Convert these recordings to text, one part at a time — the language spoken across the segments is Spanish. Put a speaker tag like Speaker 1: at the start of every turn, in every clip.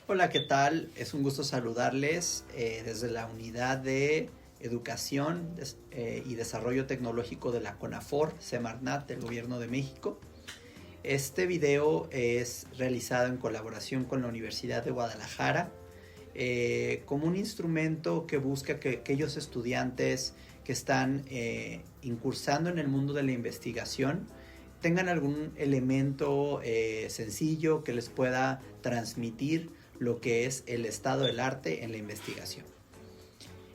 Speaker 1: Hola, ¿qué tal? Es un gusto saludarles desde la Unidad de Educación y Desarrollo Tecnológico de la CONAFOR, Semarnat, del Gobierno de México. Este video es realizado en colaboración con la Universidad de Guadalajara como un instrumento que busca que aquellos estudiantes que están incursando en el mundo de la investigación tengan algún elemento sencillo que les pueda transmitir lo que es el estado del arte en la investigación.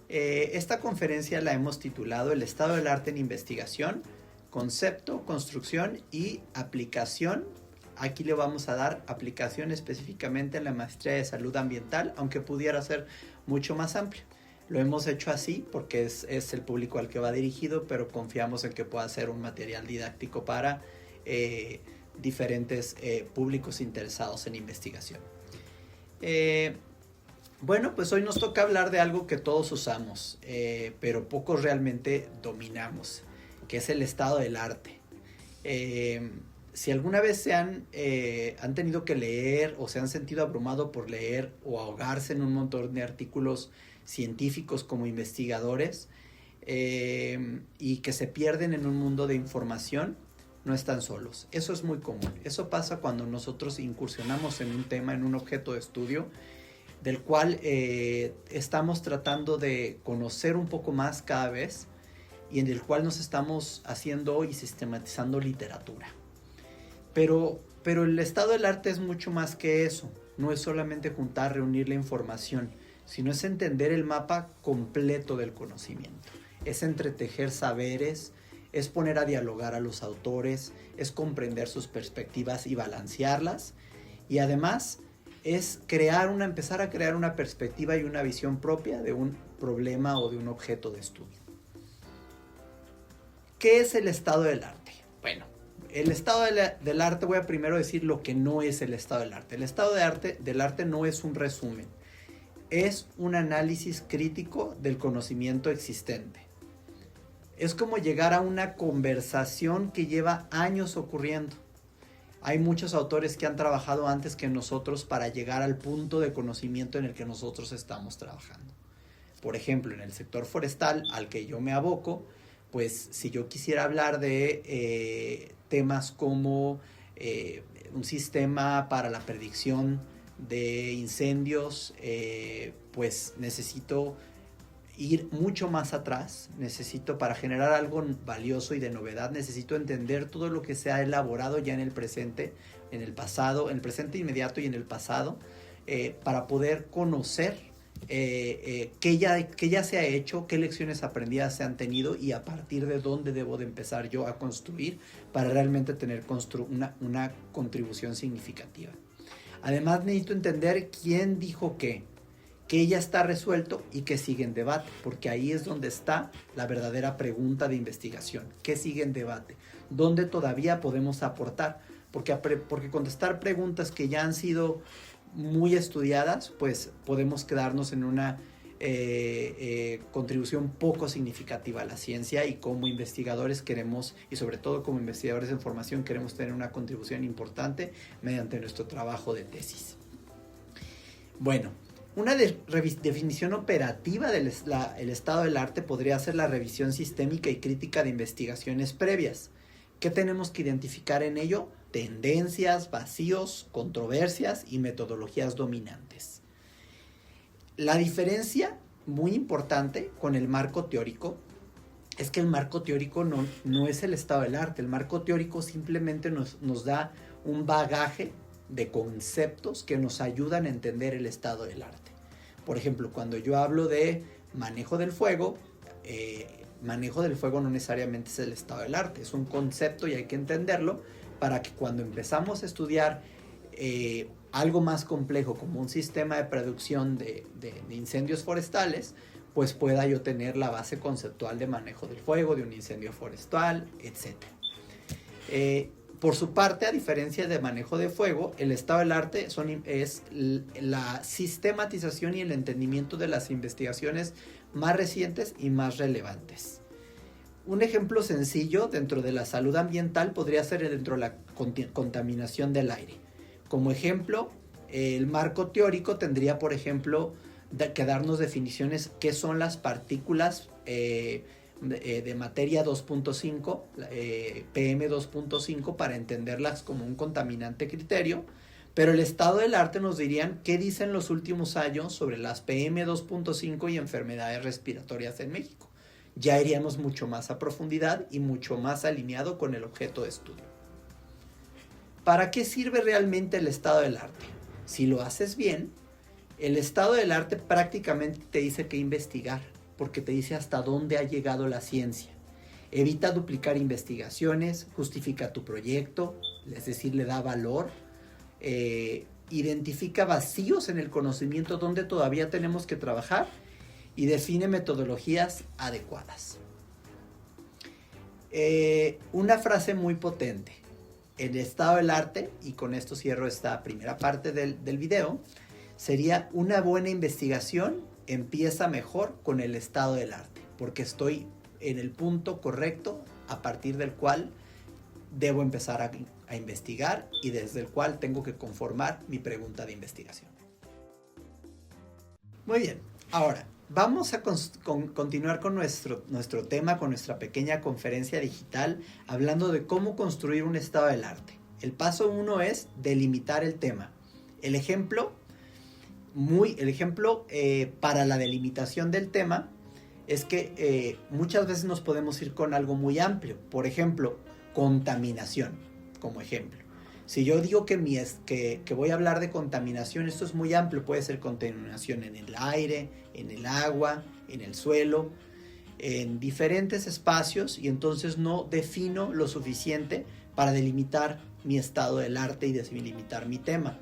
Speaker 1: Esta conferencia la hemos titulado El estado del arte en investigación, concepto, construcción y aplicación. Aquí le vamos a dar aplicación específicamente en la maestría de salud ambiental, aunque pudiera ser mucho más amplio. Lo hemos hecho así porque es el público al que va dirigido, pero confiamos en que pueda ser un material didáctico para diferentes públicos interesados en investigación. Bueno, pues hoy nos toca hablar de algo que todos usamos, pero pocos realmente dominamos, que es el estado del arte. Si alguna vez han tenido que leer o se han sentido abrumado por leer o ahogarse en un montón de artículos científicos como investigadores y que se pierden en un mundo de información, no están solos. Eso es muy común. Eso pasa cuando nosotros incursionamos en un tema, en un objeto de estudio, del cual estamos tratando de conocer un poco más cada vez y en el cual nos estamos haciendo y sistematizando literatura. Pero el estado del arte es mucho más que eso. No es solamente juntar, reunir la información, sino es entender el mapa completo del conocimiento. Es entretejer saberes, es poner a dialogar a los autores, es comprender sus perspectivas y balancearlas, y además es empezar a crear una perspectiva y una visión propia de un problema o de un objeto de estudio. ¿Qué es el estado del arte? Bueno, el estado del arte, voy a primero decir lo que no es el estado del arte. El estado del arte no es un resumen, es un análisis crítico del conocimiento existente. Es como llegar a una conversación que lleva años ocurriendo. Hay muchos autores que han trabajado antes que nosotros para llegar al punto de conocimiento en el que nosotros estamos trabajando. Por ejemplo, en el sector forestal al que yo me aboco, pues si yo quisiera hablar de temas como un sistema para la predicción de incendios, pues necesito ir mucho más atrás. Para generar algo valioso y de novedad, necesito entender todo lo que se ha elaborado ya en el presente, en el pasado, en el presente inmediato y en el pasado, para poder conocer qué ya se ha hecho, qué lecciones aprendidas se han tenido y a partir de dónde debo de empezar yo a construir para realmente tener una contribución significativa. Además, necesito entender quién dijo qué ya está resuelto y que sigue en debate, porque ahí es donde está la verdadera pregunta de investigación. ¿Qué sigue en debate? ¿Dónde todavía podemos aportar? Porque contestar preguntas que ya han sido muy estudiadas, pues podemos quedarnos en una contribución poco significativa a la ciencia, y como investigadores queremos, y sobre todo como investigadores en formación, queremos tener una contribución importante mediante nuestro trabajo de tesis. Bueno, una definición operativa del estado del arte podría ser la revisión sistémica y crítica de investigaciones previas. ¿Qué tenemos que identificar en ello? Tendencias, vacíos, controversias y metodologías dominantes. La diferencia muy importante con el marco teórico es que el marco teórico no es el estado del arte. El marco teórico simplemente nos da un bagaje de conceptos que nos ayudan a entender el estado del arte. Por ejemplo, cuando yo hablo de manejo del fuego no necesariamente es el estado del arte, es un concepto y hay que entenderlo para que cuando empezamos a estudiar algo más complejo como un sistema de predicción de incendios forestales, pues pueda yo tener la base conceptual de manejo del fuego, de un incendio forestal, etc. Por su parte, a diferencia de manejo de fuego, el estado del arte es la sistematización y el entendimiento de las investigaciones más recientes y más relevantes. Un ejemplo sencillo dentro de la salud ambiental podría ser dentro de la contaminación del aire. Como ejemplo, El marco teórico tendría, por ejemplo, que darnos definiciones qué son las partículas de materia 2.5, PM 2.5, para entenderlas como un contaminante criterio. Pero el estado del arte nos dirían qué dicen los últimos años sobre las PM 2.5 y enfermedades respiratorias en México. Ya iríamos mucho más a profundidad y mucho más alineado con el objeto de estudio. ¿Para qué sirve realmente el estado del arte? Si lo haces bien, el estado del arte prácticamente te dice qué investigar, porque te dice hasta dónde ha llegado la ciencia. Evita duplicar investigaciones, justifica tu proyecto, es decir, le da valor. Identifica vacíos en el conocimiento donde todavía tenemos que trabajar y define metodologías adecuadas. Una frase muy potente: el estado del arte, y con esto cierro esta primera parte del video, sería: una buena investigación empieza mejor con el estado del arte, porque estoy en el punto correcto a partir del cual debo empezar a investigar y desde el cual tengo que conformar mi pregunta de investigación. Muy bien, ahora vamos a continuar con nuestro tema, con nuestra pequeña conferencia digital, hablando de cómo construir un estado del arte. El paso 1 es delimitar el tema. El ejemplo para la delimitación del tema es que muchas veces nos podemos ir con algo muy amplio. Por ejemplo, contaminación, como ejemplo. Si yo digo que voy a hablar de contaminación, esto es muy amplio. Puede ser contaminación en el aire, en el agua, en el suelo, en diferentes espacios, y entonces no defino lo suficiente para delimitar mi estado del arte y delimitar mi tema.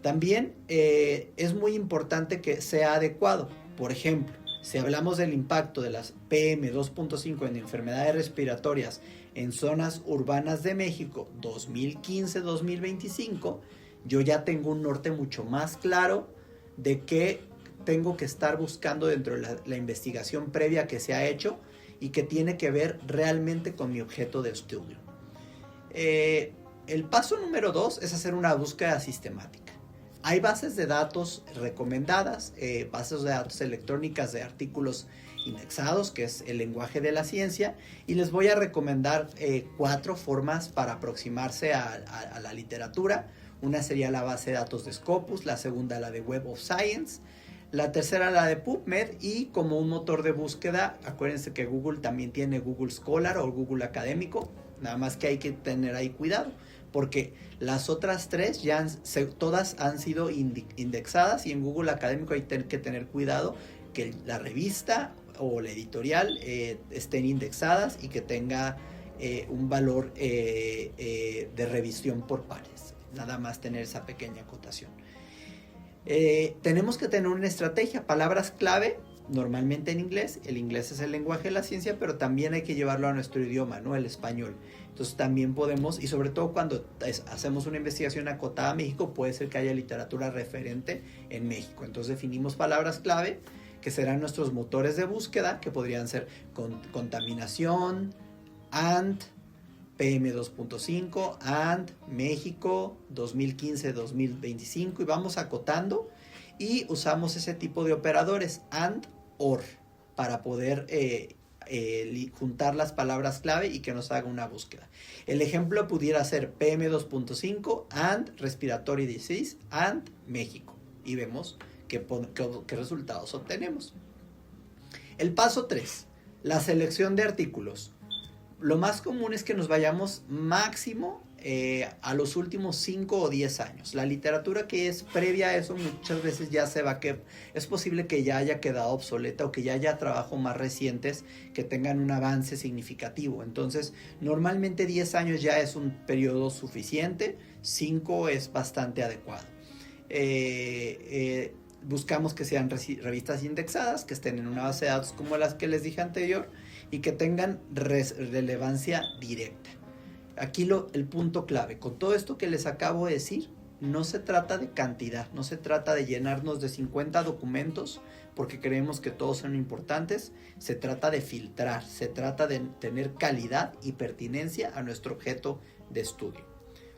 Speaker 1: También es muy importante que sea adecuado. Por ejemplo, si hablamos del impacto de las PM 2.5 en enfermedades respiratorias en zonas urbanas de México 2015-2025, yo ya tengo un norte mucho más claro de qué tengo que estar buscando dentro de la investigación previa que se ha hecho y que tiene que ver realmente con mi objeto de estudio. El paso número 2 es hacer una búsqueda sistemática. Hay bases de datos recomendadas, bases de datos electrónicas de artículos indexados, que es el lenguaje de la ciencia, y les voy a recomendar 4 formas para aproximarse a la literatura. Una sería la base de datos de Scopus, la segunda la de Web of Science, la tercera la de PubMed, y como un motor de búsqueda, acuérdense que Google también tiene Google Scholar o Google Académico, nada más que hay que tener ahí cuidado, porque las otras 3 todas han sido indexadas, y en Google Académico hay que tener cuidado que la revista o la editorial estén indexadas y que tenga un valor de revisión por pares. Nada más tener esa pequeña acotación. Tenemos que tener una estrategia, palabras clave, normalmente en inglés. El inglés es el lenguaje de la ciencia, pero también hay que llevarlo a nuestro idioma, ¿no? El español. Entonces también podemos, y sobre todo cuando hacemos una investigación acotada a México, puede ser que haya literatura referente en México. Entonces definimos palabras clave, que serán nuestros motores de búsqueda, que podrían ser contaminación, ANT, PM 2.5, ANT, México, 2015-2025, y vamos acotando, y usamos ese tipo de operadores, AND, OR, para poder juntar las palabras clave y que nos haga una búsqueda. El ejemplo pudiera ser PM 2.5, AND, Respiratory Disease, AND, México, y vemos qué resultados obtenemos. El paso 3, la selección de artículos. Lo más común es que nos vayamos máximo a los últimos 5 o 10 años. La literatura que es previa a eso muchas veces ya es posible que ya haya quedado obsoleta, o que ya haya trabajos más recientes que tengan un avance significativo. Entonces, normalmente 10 años ya es un periodo suficiente, 5 es bastante adecuado. Buscamos que sean revistas indexadas, que estén en una base de datos como las que les dije anterior, y que tengan relevancia directa. Aquí el punto clave, con todo esto que les acabo de decir, no se trata de cantidad, no se trata de llenarnos de 50 documentos porque creemos que todos son importantes. Se trata de filtrar, se trata de tener calidad y pertinencia a nuestro objeto de estudio.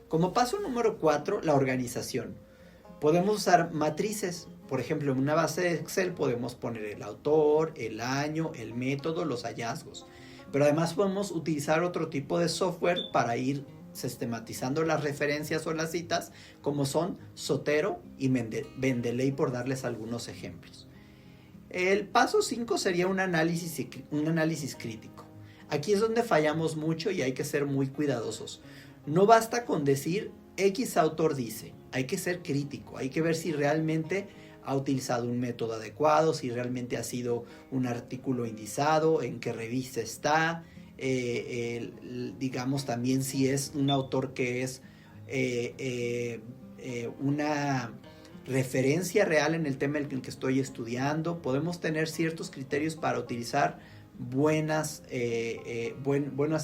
Speaker 1: Como paso número 4, la organización. Podemos usar matrices. Por ejemplo, en una base de Excel podemos poner el autor, el año, el método, los hallazgos. Pero además podemos utilizar otro tipo de software para ir sistematizando las referencias o las citas, como son Zotero y Mendeley, por darles algunos ejemplos. El paso 5 sería un análisis crítico. Aquí es donde fallamos mucho y hay que ser muy cuidadosos. No basta con decir X autor dice, hay que ser crítico, hay que ver si realmente ha utilizado un método adecuado, si realmente ha sido un artículo indizado, en qué revista está, digamos también si es un autor que es una referencia real en el tema en el que estoy estudiando. Podemos tener ciertos criterios para utilizar buenos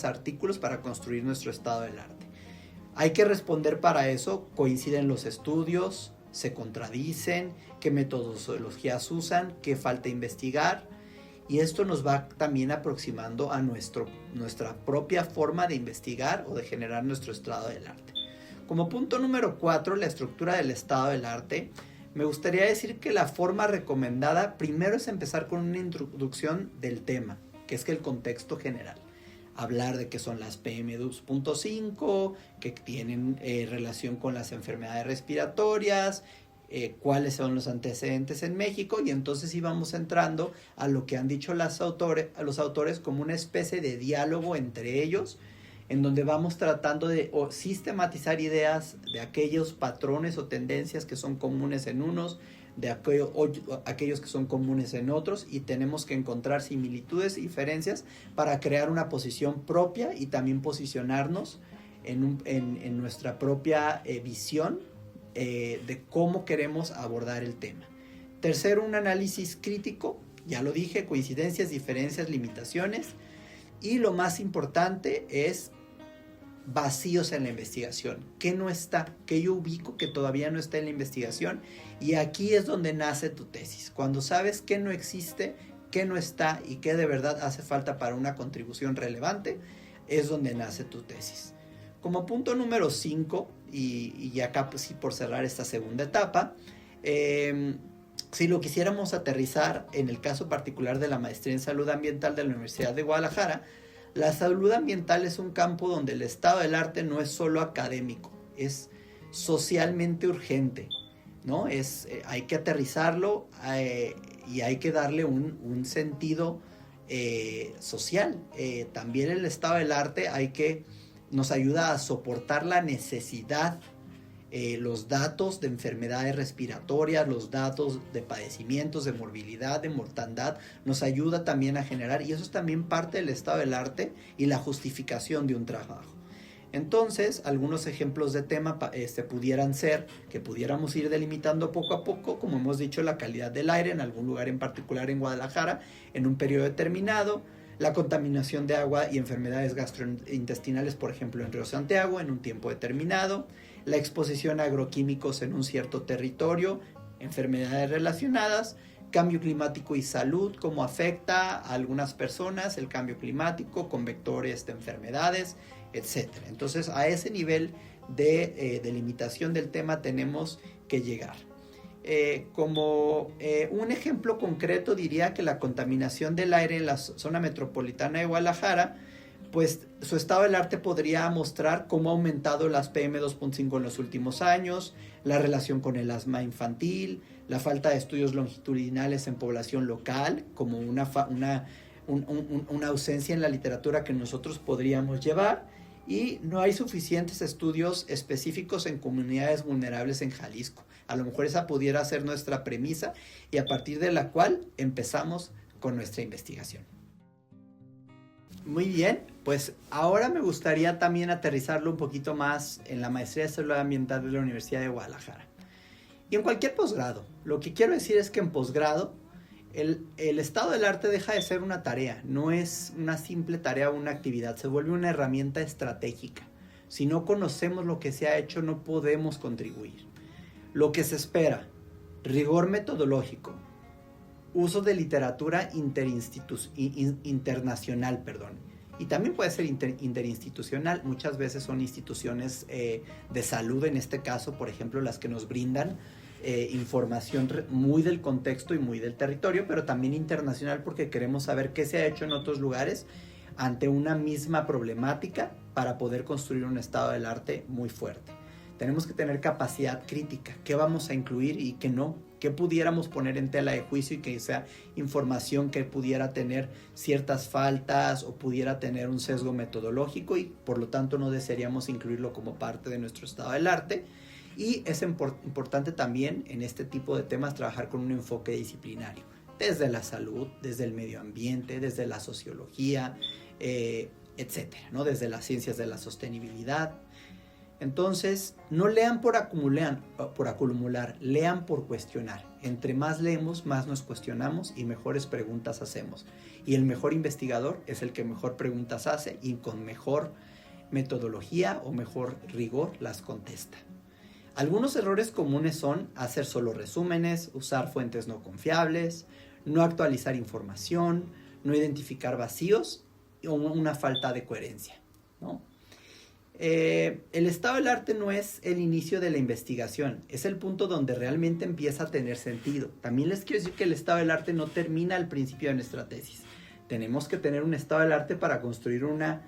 Speaker 1: artículos para construir nuestro estado del arte. Hay que responder para eso, coinciden los estudios, se contradicen, qué metodologías usan, qué falta investigar, y esto nos va también aproximando a nuestra propia forma de investigar o de generar nuestro estado del arte. Como punto número 4, la estructura del estado del arte, me gustaría decir que la forma recomendada primero es empezar con una introducción del tema, que es el contexto general. Hablar de qué son las PM2.5, que tienen relación con las enfermedades respiratorias, cuáles son los antecedentes en México, y entonces íbamos entrando a lo que han dicho los autores como una especie de diálogo entre ellos, en donde vamos tratando de sistematizar ideas de aquellos patrones o tendencias que son comunes en unos, de aquellos que son comunes en otros, y tenemos que encontrar similitudes y diferencias para crear una posición propia y también posicionarnos en nuestra propia visión de cómo queremos abordar el tema. Tercero, un análisis crítico, ya lo dije, coincidencias, diferencias, limitaciones, y lo más importante es vacíos en la investigación. ¿Qué no está? ¿Qué yo ubico que todavía no está en la investigación? Y aquí es donde nace tu tesis. Cuando sabes qué no existe, qué no está y qué de verdad hace falta para una contribución relevante, es donde nace tu tesis. Como punto número 5, y acá pues sí por cerrar esta segunda etapa, si lo quisiéramos aterrizar en el caso particular de la maestría en salud ambiental de la Universidad de Guadalajara, la salud ambiental es un campo donde el estado del arte no es solo académico, es socialmente urgente, ¿no? Hay que aterrizarlo y hay que darle un sentido social. También el estado del arte nos ayuda a soportar la necesidad, los datos de enfermedades respiratorias, los datos de padecimientos, de morbilidad, de mortandad, nos ayuda también a generar, y eso es también parte del estado del arte y la justificación de un trabajo. Entonces, algunos ejemplos de tema pudieran ser, que pudiéramos ir delimitando poco a poco, como hemos dicho, la calidad del aire en algún lugar en particular en Guadalajara, en un periodo determinado, la contaminación de agua y enfermedades gastrointestinales, por ejemplo, en Río Santiago, en un tiempo determinado, la exposición a agroquímicos en un cierto territorio, enfermedades relacionadas, cambio climático y salud, cómo afecta a algunas personas el cambio climático con vectores de enfermedades, etc. Entonces, a ese nivel de delimitación del tema tenemos que llegar. Como un ejemplo concreto, diría que la contaminación del aire en la zona metropolitana de Guadalajara, pues su estado del arte podría mostrar cómo ha aumentado las PM2.5 en los últimos años, la relación con el asma infantil, la falta de estudios longitudinales en población local, como una ausencia en la literatura que nosotros podríamos llevar, y no hay suficientes estudios específicos en comunidades vulnerables en Jalisco. A lo mejor esa pudiera ser nuestra premisa y a partir de la cual empezamos con nuestra investigación. Muy bien, pues ahora me gustaría también aterrizarlo un poquito más en la maestría de salud ambiental de la Universidad de Guadalajara. Y en cualquier posgrado. Lo que quiero decir es que en posgrado el estado del arte deja de ser una tarea, no es una simple tarea o una actividad, se vuelve una herramienta estratégica. Si no conocemos lo que se ha hecho, no podemos contribuir. Lo que se espera: rigor metodológico, uso de literatura internacional, y también puede ser interinstitucional. Muchas veces son instituciones de salud, en este caso, por ejemplo, las que nos brindan información muy del contexto y muy del territorio, pero también internacional porque queremos saber qué se ha hecho en otros lugares ante una misma problemática para poder construir un estado del arte muy fuerte. Tenemos que tener capacidad crítica, qué vamos a incluir y qué no, qué pudiéramos poner en tela de juicio y que sea información que pudiera tener ciertas faltas o pudiera tener un sesgo metodológico y por lo tanto no desearíamos incluirlo como parte de nuestro estado del arte. Y es importante también en este tipo de temas trabajar con un enfoque disciplinario, desde la salud, desde el medio ambiente, desde la sociología, etcétera, ¿no? Desde las ciencias de la sostenibilidad. Entonces, no lean por acumular, lean por cuestionar. Entre más leemos, más nos cuestionamos y mejores preguntas hacemos. Y el mejor investigador es el que mejor preguntas hace y con mejor metodología o mejor rigor las contesta. Algunos errores comunes son hacer solo resúmenes, usar fuentes no confiables, no actualizar información, no identificar vacíos o una falta de coherencia, ¿no? El estado del arte no es el inicio de la investigación, es el punto donde realmente empieza a tener sentido. También les quiero decir que el estado del arte no termina al principio de nuestra tesis. Tenemos que tener un estado del arte para construir una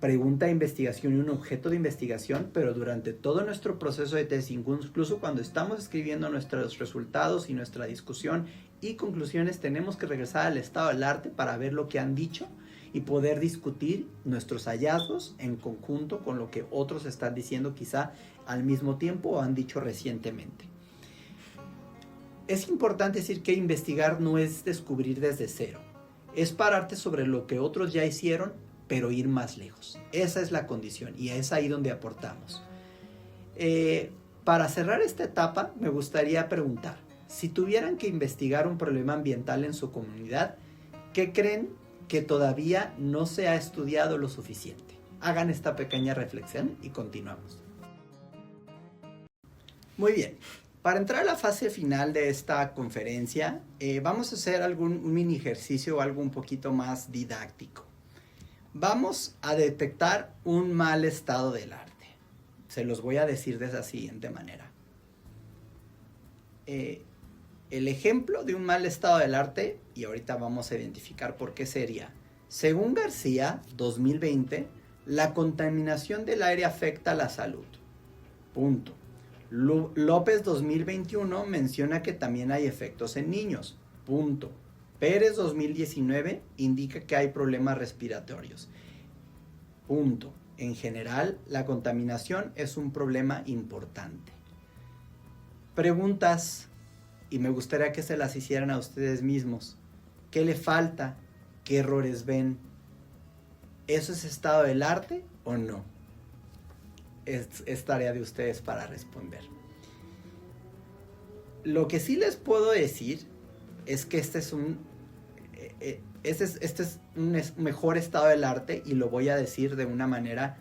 Speaker 1: pregunta de investigación y un objeto de investigación, pero durante todo nuestro proceso de tesis, incluso cuando estamos escribiendo nuestros resultados y nuestra discusión y conclusiones, tenemos que regresar al estado del arte para ver lo que han dicho y poder discutir nuestros hallazgos en conjunto con lo que otros están diciendo quizá al mismo tiempo o han dicho recientemente. Es importante decir que investigar no es descubrir desde cero, es pararte sobre lo que otros ya hicieron, pero ir más lejos. Esa es la condición y es ahí donde aportamos. Para cerrar esta etapa, me gustaría preguntar, si tuvieran que investigar un problema ambiental en su comunidad, ¿qué creen que todavía no se ha estudiado lo suficiente? Hagan esta pequeña reflexión y continuamos. Muy bien, para entrar a la fase final de esta conferencia, vamos a hacer un mini ejercicio o algo un poquito más didáctico. Vamos a detectar un mal estado del arte. Se los voy a decir de esa siguiente manera. El ejemplo de un mal estado del arte, y ahorita vamos a identificar por qué sería. Según García, 2020, la contaminación del aire afecta a la salud. Punto. López, 2021, menciona que también hay efectos en niños. Punto. Pérez, 2019, indica que hay problemas respiratorios. Punto. En general, la contaminación es un problema importante. Preguntas, y me gustaría que se las hicieran a ustedes mismos. ¿Qué le falta? ¿Qué errores ven? ¿Eso es estado del arte o no? Es tarea de ustedes para responder. Lo que sí les puedo decir es que este es un mejor estado del arte y lo voy a decir de una manera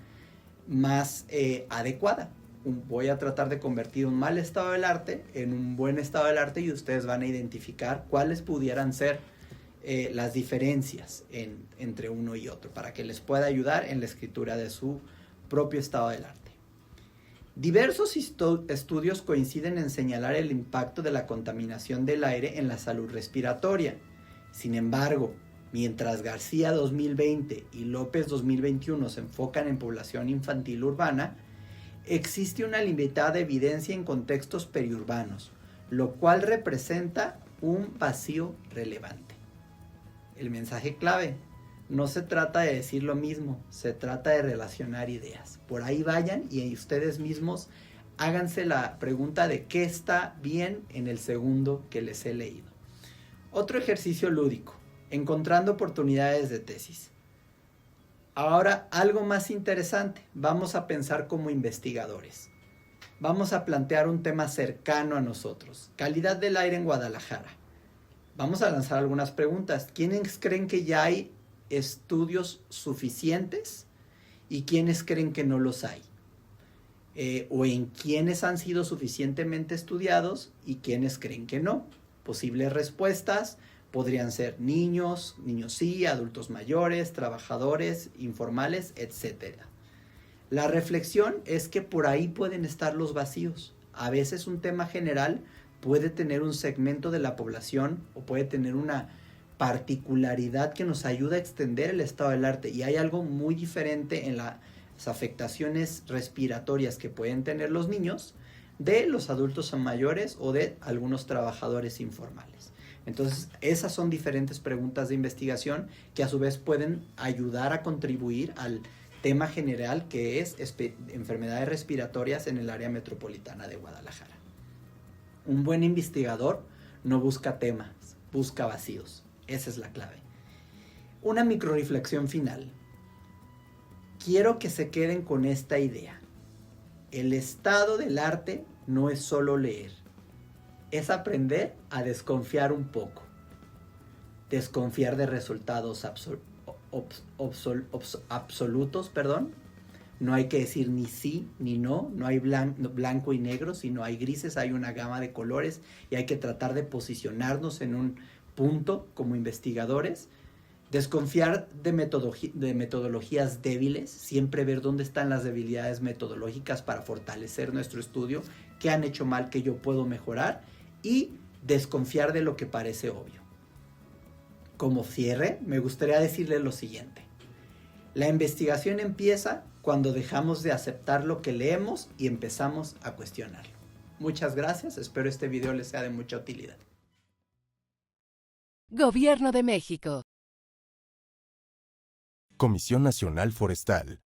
Speaker 1: más adecuada. Voy a tratar de convertir un mal estado del arte en un buen estado del arte y ustedes van a identificar cuáles pudieran ser las diferencias entre uno y otro para que les pueda ayudar en la escritura de su propio estado del arte. Diversos estudios coinciden en señalar el impacto de la contaminación del aire en la salud respiratoria. Sin embargo, mientras García 2020 y López 2021 se enfocan en población infantil urbana, existe una limitada evidencia en contextos periurbanos, lo cual representa un vacío relevante. El mensaje clave: no se trata de decir lo mismo, se trata de relacionar ideas. Por ahí vayan y ustedes mismos háganse la pregunta de qué está bien en el segundo que les he leído. Otro ejercicio lúdico, encontrando oportunidades de tesis. Ahora, algo más interesante, vamos a pensar como investigadores. Vamos a plantear un tema cercano a nosotros, calidad del aire en Guadalajara. Vamos a lanzar algunas preguntas. ¿Quiénes creen que ya hay estudios suficientes y quiénes creen que no los hay? O en quiénes han sido suficientemente estudiados y quiénes creen que no. Posibles respuestas podrían ser niños, niños sí, adultos mayores, trabajadores informales, etc. La reflexión es que por ahí pueden estar los vacíos. A veces un tema general puede tener un segmento de la población o puede tener una particularidad que nos ayuda a extender el estado del arte. Y hay algo muy diferente en las afectaciones respiratorias que pueden tener los niños de los adultos mayores o de algunos trabajadores informales. Entonces, esas son diferentes preguntas de investigación que a su vez pueden ayudar a contribuir al tema general que es enfermedades respiratorias en el área metropolitana de Guadalajara. Un buen investigador no busca temas, busca vacíos. Esa es la clave. Una microreflexión final. Quiero que se queden con esta idea. El estado del arte no es solo leer. Es aprender a desconfiar un poco. Desconfiar de resultados absolutos, No hay que decir ni sí ni no. No hay blanco y negro, sino hay grises, hay una gama de colores y hay que tratar de posicionarnos en un punto como investigadores. Desconfiar de metodologías débiles, siempre ver dónde están las debilidades metodológicas para fortalecer nuestro estudio, qué han hecho mal que yo puedo mejorar, y desconfiar de lo que parece obvio. Como cierre, me gustaría decirles lo siguiente. La investigación empieza cuando dejamos de aceptar lo que leemos y empezamos a cuestionarlo. Muchas gracias, espero este video les sea de mucha utilidad.
Speaker 2: Gobierno de México.
Speaker 3: Comisión Nacional Forestal.